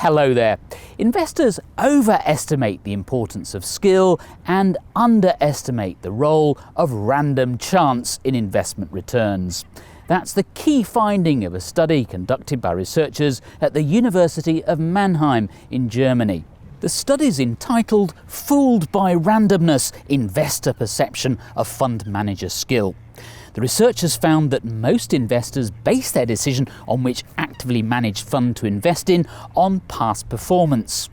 Hello there. Investors overestimate the importance of skill and underestimate the role of random chance in investment returns. That's the key finding of a study conducted by researchers at the University of Mannheim in Germany. The study's entitled "Fooled by Randomness: Investor Perception of Fund Manager Skill." The researchers found that most investors base their decision on which actively managed fund to invest in on past performance.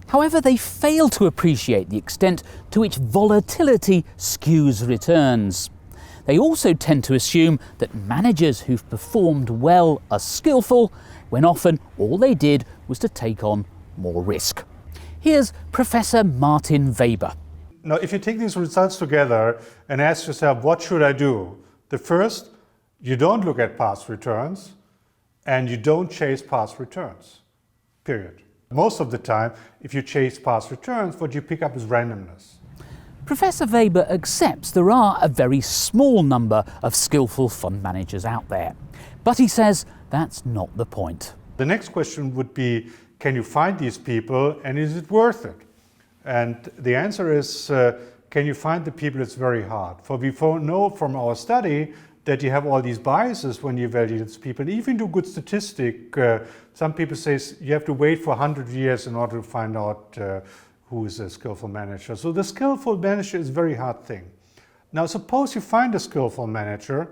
However, they fail to appreciate the extent to which volatility skews returns. They also tend to assume that managers who've performed well are skillful, when often all they did was to take on more risk. Here's Professor Martin Weber. Now, if you take these results together and ask yourself, what should I do? The first, you don't look at past returns and you don't chase past returns, period. Most of the time, if you chase past returns, what you pick up is randomness. Professor Weber accepts there are a very small number of skillful fund managers out there, but he says that's not the point. The next question would be, can you find these people and is it worth it? And the answer is, can you find the people? It's very hard. For we know from our study that you have all these biases when you evaluate these people. Even do good statistic, some people say you have to wait for 100 years in order to find out who is a skillful manager. So the skillful manager is a very hard thing. Now suppose you find a skillful manager,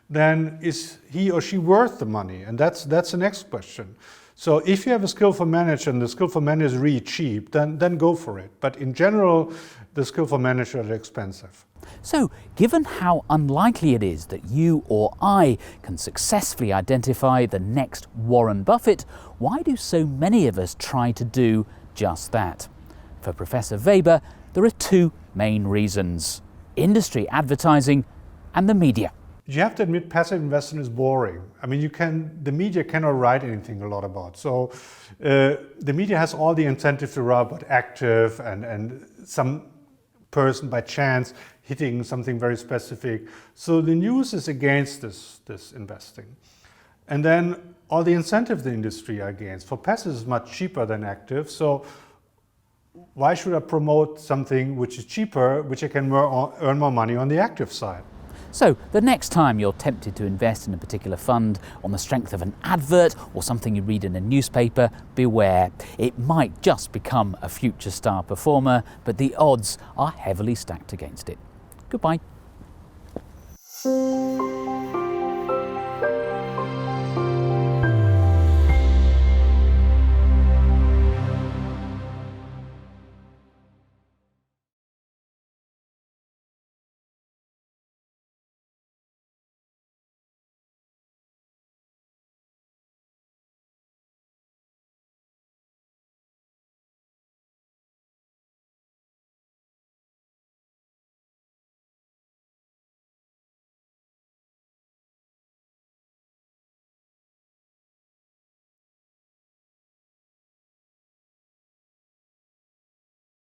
then is he or she worth the money? And that's the next question. So if you have a skillful manager and the skillful manager is really cheap, then go for it. But in general, the skillful managers are expensive. So, given how unlikely it is that you or I can successfully identify the next Warren Buffett, why do so many of us try to do just that? For Professor Weber, there are two main reasons: industry advertising and the media. You have to admit passive investing is boring. I mean, the media cannot write anything a lot about. So the media has all the incentive to write about active and some person by chance hitting something very specific. So the news is against this investing. And then all the incentives the industry are against. For passive is much cheaper than active. So why should I promote something which is cheaper, which I can earn more money on the active side? So the next time you're tempted to invest in a particular fund on the strength of an advert or something you read in a newspaper, beware. It might just become a future star performer, but the odds are heavily stacked against it. Goodbye.